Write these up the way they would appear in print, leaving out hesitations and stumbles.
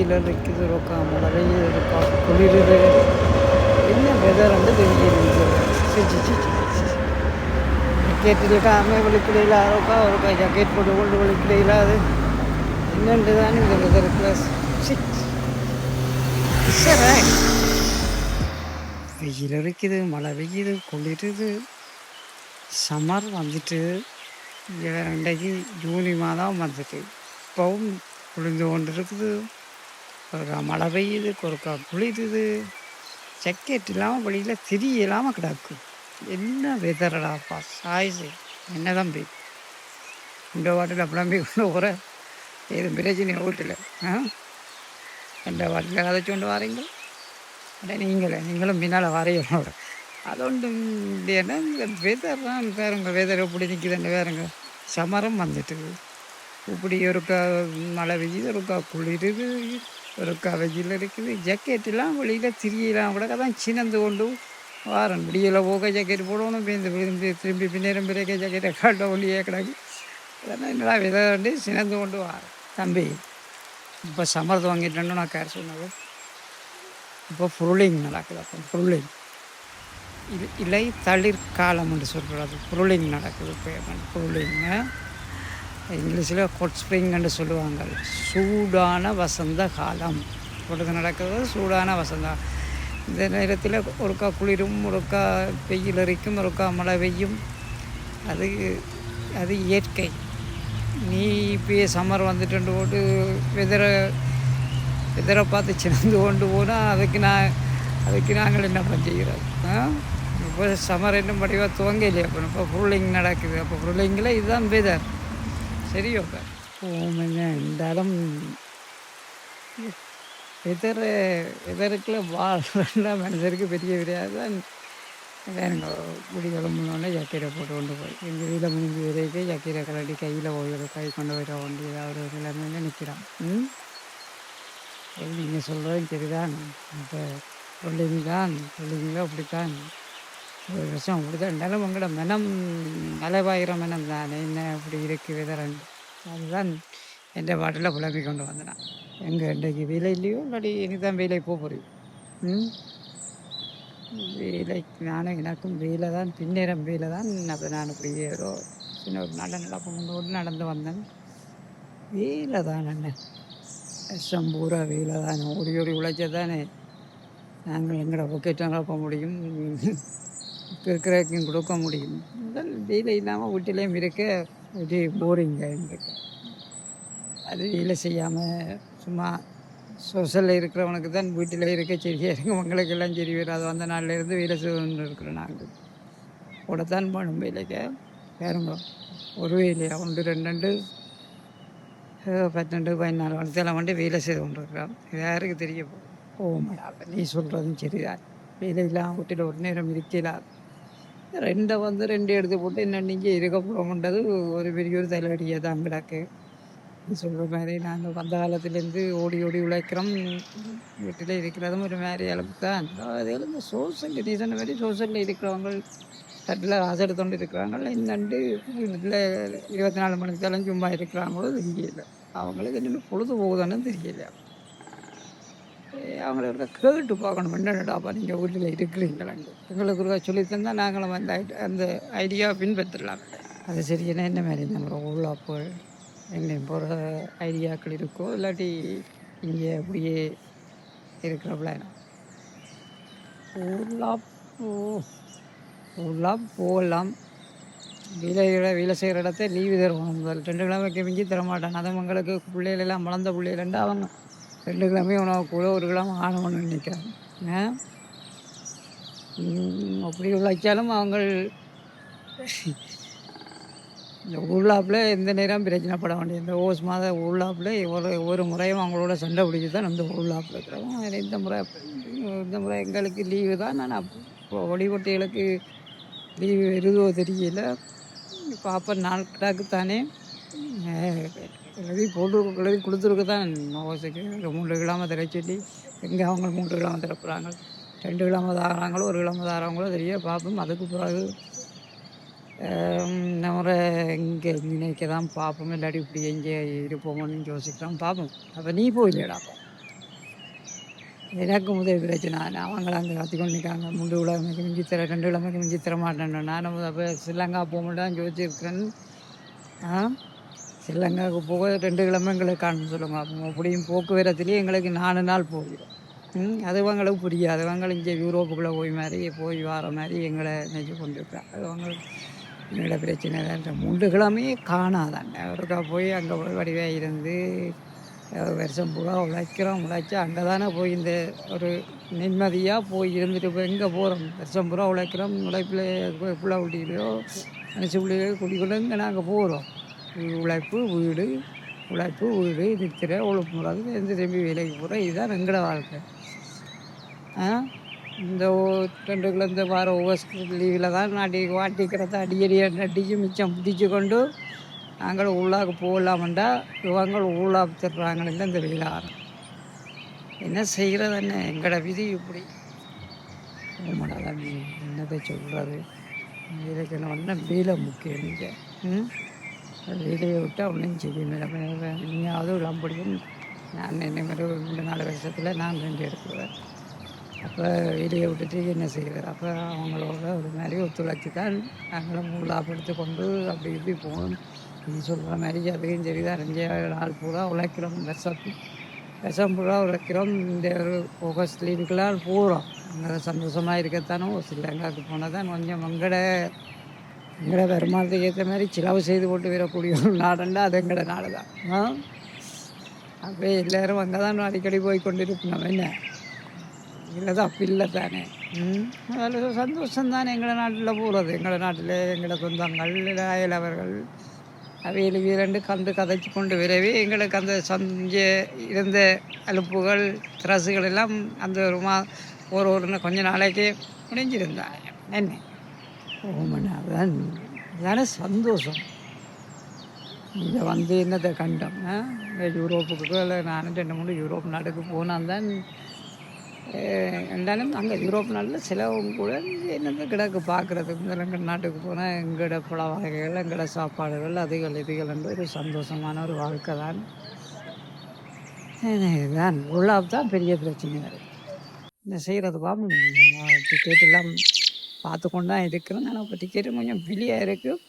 வெயில் இருக்குது இருக்கா மழை வெயில் இருக்கா குளிருது என்ன வெதர் வந்து வெயில் ஜக்கெட்டில் வெளிக்கிடையில் இருக்கா ஒருக்கா ஜக்கெட் போட்டு கொண்டு வெளிக்கிடையில் அது என்னென்று தான் இந்த வெதர் ப்ளஸ் சரி வெயில் இருக்குது மழை பெய்யுது குளிருது சம்மர் வந்துட்டு இன்றைக்கு ஜூனி மாதம் வந்துட்டு இப்போவும் குளிர்ந்து கொண்டு இருக்குது ஒருக்கா மழை பெய்யுது ஒருக்கா குளிருது ஜக்கெட் இல்லாமல் வெளியில் திரிய இல்லாமல் கிடக்கு என்ன வெதரடாப்பா சாய்ஸு என்ன தம்பி இந்த வாட்டில் புலம்பி கொண்டு போகிற ஏதும் பிரச்சனை வீட்டில் எந்த வாட்டில் கதைச்சு கொண்டு வாரீங்க நீங்களும் பின்னால் வரையோட அது ஒன்றும் இல்லைன்னா இந்த வெதர் தான் வேறுங்க வெதர் எப்படி நிற்குதுன்னு வேறுங்க சமரம் வந்துட்டு இப்படி ஒருக்கா மழை பெய்யுது ஒருக்கா குளிருது ஒருக்கா வெயில் இருக்குது ஜக்கெட்டெல்லாம் வெளியில் திரியெல்லாம் கூட தான் சின்னந்து கொண்டு வாரன் விடியில் போக ஜக்கெட் போடணும் திரும்பி பின்னேரம் பிறக்க ஜக்கெட்டை காட்ட ஒண்டியே கிடக்கு அதெல்லாம் என்னடா விதை சினந்து கொண்டு வாரன் தம்பி இப்போ சமரத்தை வாங்கிட்டேன்னு நான் கேர் சொன்னது இப்போ ஃப்ரூலிங் நடக்குது அப்போ ஃப்ரூலிங் இலை தளிர் காலம் என்று சொல்கிறது ஃப்ரூலிங் நடக்குது இப்போ ஃப்ரூலிங்கு இங்கிலீஷில் ஹாட் ஸ்ப்ரிங்ன்னு சொல்லுவாங்க சூடான வசந்த காலம் பொழுது நடக்கிறது சூடான வசந்த இந்த நேரத்தில் ஒருக்கா குளிரும் ஒருக்கா வெயில் அரிக்கும் ஒருக்கா மழை பெய்யும் அது இயற்கை நீ இப்போயே சம்மர் வந்துட்டு போட்டு வெதரை பார்த்து சிறந்து கொண்டு போனால் அதுக்கு நாங்கள் என்ன செய்கிறோம் இப்போ சம்மர் இன்னும் படிவாக துவங்க இல்லையா இப்போ ஃப்ரூலிங் நடக்குது அப்போ ஃப்ரூலிங்கில் இதுதான் வெதர் சரியோ ஓமங்க இருந்தாலும் வெதருக்குள்ள வாழ்றா மனுஷருக்கு பெரிய கிடையாது தான் வேறுங்க முடி கிளம்புனோடனே ஜக்கீரை போட்டு கொண்டு போய் எங்கள் வீட்டில் முடிஞ்சு வரைக்கும் ஜக்கீரை கலட்டி கையில் போய் கை கொண்டு போயிட வேண்டி ஏதாவது ஒரு நிலைமையில நிற்கிறான் நீங்கள் சொல்கிறதும் சரிதான் இப்போ சொல்லிங்களோ அப்படித்தான் ஒரு வருஷம் அப்படித்தான் இருந்தாலும் உங்களோட மனம் மலைவாயிர மனம் தானே என்ன அப்படி இருக்குது வெதரன் அதுதான் எந்த பாட்டில் புலம்பி கொண்டு வந்தேன் எங்கே இன்றைக்கு வேலை இல்லையோ இல்லாட்டி எனக்கு தான் வேலை போக போகிறேன் வேலைக்கு நானும் எனக்கும் வேலை தான் பின்னேறம் வேலை தான் அப்போ நான் இப்படி ஏதோ சின்ன ஒரு நல்ல நடப்பு முன்னோடு நடந்து வந்தேன் வேலை தான் என்ன கஷ்டம் பூரா வேலை தான் ஓடி உழைச்சா தானே நாங்கள் எங்களோட பொக்கெட்டாக போக முடியும் இருக்கிறக்கும் கொடுக்க முடியும் முதல் வேலை இல்லாமல் வீட்டிலையும் இருக்க ஒரே போரிங்க எங்களுக்கு அது வேலை செய்யாமல் சும்மா சொசலில் இருக்கிறவனுக்கு தான் வீட்டில் இருக்க சரியாக இருக்கும் உங்களுக்கெல்லாம் சரி வராது அந்த நாள்லேருந்து வேலை செய்யணுன்னு இருக்கிறோம் நாங்கள் கூடத்தான் போகணும் வேலைக்கு வேறுங்க ஒரு வேலையா 1 2 12 14 வருஷத்தில் வந்து வேலை செய்து கொண்டு இருக்கிறோம் இது யாருக்கு தெரிய போகமாடா நீ சொல்கிறதும் சரிதான் வேலை இல்லாமல் வீட்டில் ஒரு நேரம் இருக்கலாது 2 எடுத்து போட்டு என்ன நீங்கள் இருக்க போகணுன்றது ஒரு பெரிய ஒரு தலைவலியாக தான் கிடக்கு சொல்கிற மாதிரி நாங்கள் வந்த காலத்துலேருந்து ஓடி உழைக்கிறோம் வீட்டில் இருக்கிறதும் ஒரு மாதிரி அளவுக்கு தான் அதில் இந்த சோசியல் நீ சொன்ன மாதிரி சோசியலில் இருக்கிறவங்க தட்டில் ஆசை எடுத்துகிட்டு இருக்கிறாங்கள இன்னண்டு வீட்டில் 24 மணிக்கு தான் சும்மா இருக்கிறாங்களோ தெரியல அவங்களுக்கு இன்னும் பொழுது போகுதானு தெரியல அவங்கள கேட்டு பார்க்கணும் என்னடாப்பா நீங்கள் வீட்டில் இருக்கிறீங்களாங்க எங்களுக்கு ஒரு சொல்லித்தந்தால் நாங்களும் அந்த ஐடியாவை பின்பற்றலாம் அது சரியான என்ன மாதிரி நம்ம உள்ளாப்போ எங்கேயும் போகிற ஐடியாக்கள் இருக்கோ இல்லாட்டி இங்கே அப்படியே இருக்கிறப்பல ஊர்லாம் போகலாம் வேலை செய்கிற இடத்த லீவு தருவாங்க முதல் 2 கிழமைக்கு மிஞ்சி தரமாட்டாங்க அதை அவங்களுக்கு பிள்ளைகளெல்லாம் வளர்ந்த பிள்ளைகள்ண்டு அவங்க 2 கிழமை உணவு கூட 1 கிழமை ஆணவன்னு நினைக்கிறாங்க அப்படி உழைச்சாலும் அவங்க இந்த உள்ளாப்பில் எந்த நேரம் பிரச்சனைப்பட வேண்டிய இந்த மாத உள்ளாப்பில் ஒவ்வொரு முறையும் அவங்களோட சண்டை பிடிச்சி தான் இந்த உள்ளாப்பில் இருக்கிறோம் இந்த முறை எங்களுக்கு லீவு தான் நான் ஒடிவொட்டிகளுக்கு லீவு வருதோ தெரியல பாப்பா நாள் கிடாக்குத்தானே எழுதி கொடுத்துருக்கு தான் ஓசைக்கு 3 கிழமை தர சொல்லி எங்கே அவங்க 3 கிழமை திறப்புறாங்க 2 கிழமை தாராங்களோ 1 கிழமை தாராங்களோ தெரிய பார்ப்போம் அதுக்கு பிறகு நம்ம இங்கே நினைக்க தான் பார்ப்போம் இல்லாட்டி இப்படி எங்கே இருப்போமோன்னு யோசிக்கிறோம் பார்ப்போம் அப்போ நீ போயில்லையடாப்பா எனக்கு முதல் பிரச்சனை. அவங்கள அங்கே கத்திக்கொண்டு நிற்காங்க. 3 கிழமைக்கு மிஞ்சி தர 2 கிழமைக்கு மிஞ்சி தர மாட்டேன்னு. நானும் அப்போ ஸ்ரீலங்கா போகமாட்டான்னு யோசிச்சிருக்கிறேன். ஆ ஸ்ரீலங்காவுக்கு போக 2 கிழமை எங்களுக்கு காணும் சொல்லுங்க. அப்போ அப்படியும் போக்குவரத்துலேயே எங்களுக்கு 4 நாள் போயிடும். அது அவங்களுக்கு புரியாது. அவங்க இங்கே யூரோப்புக்குள்ளே போய் வர மாதிரி எங்களை நினச்சி கொண்டிருக்காங்க. அது அவங்களுக்கு எங்களோட பிரச்சனை தான். 3 கிழமையே காணாதாங்க. அவருக்கா போய் அங்கே போய் வடிவாக இருந்து வருஷம் பூரா உழைச்சு அங்கே தானே போய் இந்த ஒரு நிம்மதியாக போய் இருந்துட்டு இப்போ எங்கே போகிறோம்? வருஷம் பூரா உழைக்கிறோம். உழைப்பில் புள்ள குட்டிலையோ மனசு பிள்ளையோ குடிக்கொண்டு இங்கே நாங்கள் போகிறோம். உழைப்பு வீடு நித்திரை ஒழுப்புறது எந்த திரும்பி வேலைக்கு போகிறோம். இதுதான் எங்களோட வாழ்க்கை. இந்த 2 கிலோ வார லீவில் தான் வாட்டிக்கிறத அடிச்சு மிச்சம் பிடிச்சி கொண்டு நாங்கள் உள்ளாக போகலாமண்டா இவங்க உள்ளாத்துறாங்களே இந்த வெயிலாரம். என்ன செய்கிறது? என்ன எங்களோட விதி இப்படி என்னத்தை சொல்கிறது? வேலைக்கு என்ன வேலை முக்கியம். நீங்கள் வேலையை விட்டால் ஒன்றும் செய்ய நீயாவது விளம்படியும். நான் என்ன மாதிரி 2-4 வருஷத்தில் நான் 2 எடுத்துருவேன். அப்போ வேலையை விட்டுட்டு என்ன செய்கிறது? அப்போ அவங்களோட ஒரு மாதிரி ஒத்துழைச்சி தான் நாங்களும் உள்ளாப்படுத்தி கொண்டு அப்படி இப்படி போகணும். நீ சொல்கிற மாதிரி அதுவும் சரி தான். 2 நாள் பூரா உழைக்கிறோம். வருஷம் பூரா உழைக்கிறோம். இந்த ஒரு ஆகஸ்ட் லீவுக்கெல்லாம் போகிறோம். அங்கே சந்தோஷமாக இருக்கத்தானோ ஸ்ரீலங்காவுக்கு போனால் தான் கொஞ்சம் எங்களோட வருமானத்துக்கு ஏற்ற மாதிரி செலவு செய்து போட்டு வரக்கூடிய ஒரு நாடுண்டா அது எங்களோட நாடு தான். அப்போ எல்லோரும் அங்கே தான் அடிக்கடி போய் கொண்டு இருக்கணும். என்ன இல்லை தான் அப்படி இல்லை தானே. அதில் சந்தோஷம் தானே எங்களோட நாட்டில் போகிறது. எங்களோட நாட்டில் எங்களோட சொந்தங்கள் அயலவர்கள் அவையில் 2 கதைச்சி கொண்டு வரவே எங்களுக்கு அந்த இருந்த அலுப்புகள் திரசுகள் எல்லாம் அந்த ஒரு கொஞ்ச நாளைக்கு முடிஞ்சிருந்தாங்க. என்ன அதுதான் அதான சந்தோஷம். இதை என்னத்தை கண்டோம்? யூரோப்புக்கு இல்லை நானும் 2-3 யூரோப் நாட்டுக்கு போனால் தான் இருந்தாலும் அங்கே யூரோப் நாட்டில் சிலவும் கூட என்னத்தை கிடக்கு பார்க்குறதுக்கு. எங்கள் நாட்டுக்கு போனால் எங்களோட பல வகைகள் எங்களோட சாப்பாடுகள் இதுகள் என்று ஒரு சந்தோஷமான ஒரு வாழ்க்கை தான். இதுதான் உள்ளாப் தான் பெரிய பிரச்சனை. இந்த செய்கிறதுப்பா டிக்கெட் எல்லாம் பார்த்து கொண்டு தான் இருக்கிறேன். ஆனால் இப்போ டிக்கெட்டு கொஞ்சம் வெளியாக இருக்குது.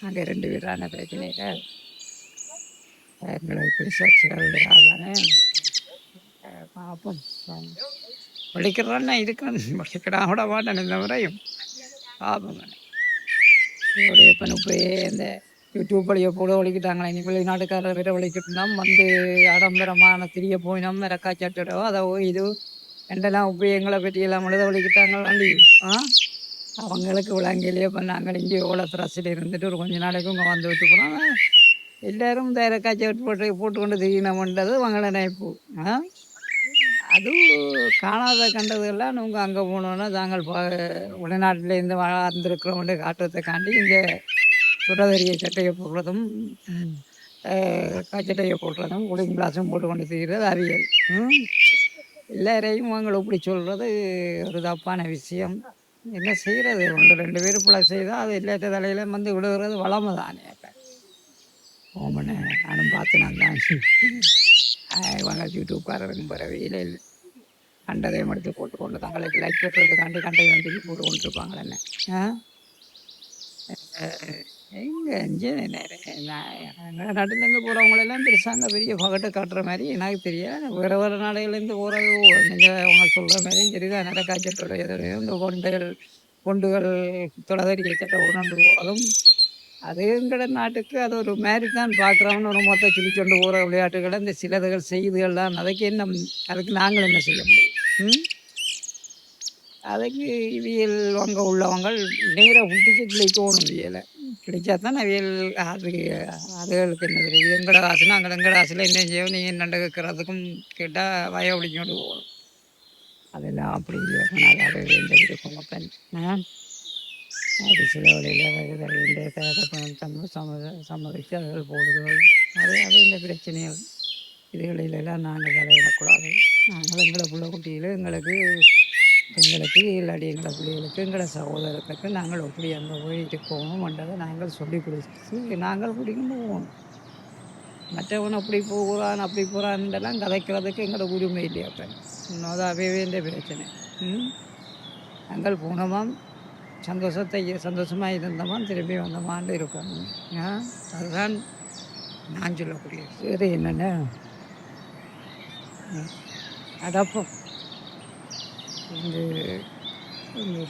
அங்கே 2 பேரான பிரச்சனையில் எங்களுக்கு பெருசாக வராதானே பார்ப்போம். படிக்கிறான்னா இருக்கிறேன். படிக்கிறா விட மாட்டேன் இந்த முறையும் பார்ப்போம். என்னுடைய இப்போ இந்த யூடியூப் வழியை கூட ஒழிக்கிட்டாங்களே. இனி வெளிநாட்டுக்காரர் வேற ஒழிக்கிட்டோம் ஆடம்பரமான திரிய போய் நம்ம ரக்காச்சாட்டோ அதை இது ரெண்டெல்லாம் இப்போ எங்களை பற்றியெல்லாம் எழுத ஒழிக்கிட்டாங்களாண்டி. அவங்களுக்கு விளங்கிலேயே இப்போ நாங்கள் இங்கே எவ்வளோ த்ரஸில் இருந்துட்டு ஒரு கொஞ்ச நாளைக்கு இங்கே வந்து விட்டு போகிறோம். எல்லோரும் இந்த ரக்காச்சி போட்டு கொண்டு தெரியணும்ன்றது அவங்கள நினைப்பு. அது காணாத கண்டதுலாம் நீங்கள் அங்கே போனோன்னா தாங்கள் வெளிநாட்டிலேருந்து வந்திருக்கிறவங்க காட்டுறதுக்காண்டி இங்கே சுடதறிய சட்டையை போடுறதும் சட்டையை போடுறதும் கூலிங் கிளாஸும் போட்டு கொண்டு செய்கிறது அறிவியல். எல்லாரையும் அவங்களை இப்படி சொல்கிறது ஒரு தப்பான விஷயம். என்ன செய்கிறது? 1-2 பேர் பிள்ளை செய்தால் அது எல்லாத்த தலையில வந்து விடுகிறது வளமை தானே. ஓமனை நானும் பார்த்து நான் தான் இவங்க யூடியூப்காரருக்கும் பரவையில் இல்லை கண்டதையும் எடுத்து போட்டுக்கொண்டு தங்களுக்கு லைக் பெற்றதுக்காண்டி கண்டதை வந்து போட்டு கொண்டுருப்பாங்களே. என்ன எங்கே எங்கள் நாட்டிலேருந்து போகிறவங்களெல்லாம் பெருசாங்க பெரிய பகட்டை காட்டுற மாதிரி எனக்கு தெரியாது. வேறு நாடுகள்லேருந்து போகிறது நீங்கள் அவங்க சொல்கிற மாதிரியும் சரிதான். நடக்காச்சட்டோட இந்த கொண்டுகள் தொடதறிய சட்டை உணர்ந்து போகிறதும் அது எங்களோட நாட்டுக்கு அது ஒரு மாதிரி தான் பார்க்குறோம்னு ஒரு மொத்த சொல்லிக்கொண்டு போகிற விளையாட்டுகளை இந்த சிலதுகள் செய்துகள் தான். அதுக்கு நாங்கள் என்ன செய்ய முடியும்? அதுக்கு இவியல் அங்கே உள்ளவங்க நேராக விட்டுச்சு கிளிக்கணும். இவியலை கிடைச்சா தான் அவியல் அதுகளுக்கு என்ன தெரியுது? எங்கட காசுனா அங்கே எங்கட காசில் என்ன செய்யும்? நீங்கள் நண்டு கேட்குறதுக்கும் கேட்டால் வய ஒழிக்கொண்டு போகணும். அதெல்லாம் அப்படி இல்லை. அதை இருக்கும் மொத்தம் அது சில வழியில் சம்மதித்து அதுகள் போடுதல் அது இந்த பிரச்சனைகள் இதுகளிலெல்லாம் நாங்கள் தலையிடக்கூடாது. நாங்கள் எங்களை பிள்ளை குட்டியில் எங்களுக்கு இல்லாட்டி எங்களை பிள்ளைகளுக்கு எங்களை சகோதரத்துக்கு நாங்கள் எப்படி அங்கே போய் இருக்கோமோன்றதை நாங்கள் சொல்லி கொடுத்து நாங்கள் பிடிக்கும் போகணும். மற்றவன் அப்படி போகிறான் அப்படி போகிறான்லாம் கதைக்கிறதுக்கு எங்களோட உரிமை இல்லையா? அப்போ அதாவே வேண்டிய பிரச்சனை. நாங்கள் போனோமாம் சந்தோஷமாக இருந்தோமாம் திரும்பி வந்தோமான்னு இருப்போம். அதுதான் நான் சொல்லக்கூடியது. வேறு என்னென்ன அடப்போம் இந்த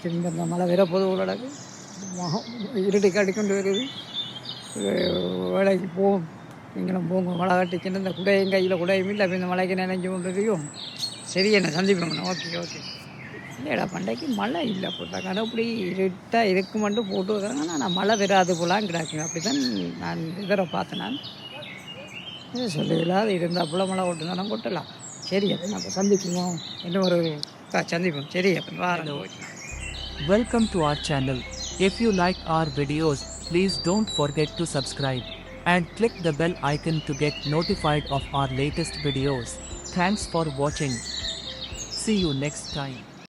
திரும்ப இந்த மழை வரப்போது உள்ளடக்கு இருட்டுக்கு அடிக்கொண்டு வருது. வேலைக்கு போவோம், நீங்களும் போங்க. மழை கட்டிக்கின்னு இந்த குடையும் கையில் குடையும் இல்லை, அப்போ இந்த மழைக்கு நினைஞ்சு கொண்டு இருக்கும். சரி, என்ன சந்திப்போங்கண்ணா. ஓகே. இல்லைடா, பண்டைக்கு மழை இல்லை போட்டாங்க. அப்படி இருட்டாக இருக்கு மட்டும் போட்டு வைக்காங்க. நான் மழை வராது போலான்னு கிடக்குங்க. அப்படி தான் நான் இதரை பார்த்தேன். நான் சொல்லலாம் இருந்தால் போல மழை ஓட்டுனா கொட்டலாம். சரி, அப்போ நம்ம சந்திப்போம். இன்னும் ஒரு சந்திப்போம். சரி, அப்போ வாரம். Welcome to our channel. If you like our videos, please don't forget to subscribe and click the bell icon to get notified of our latest videos. Thanks for watching. See you next time.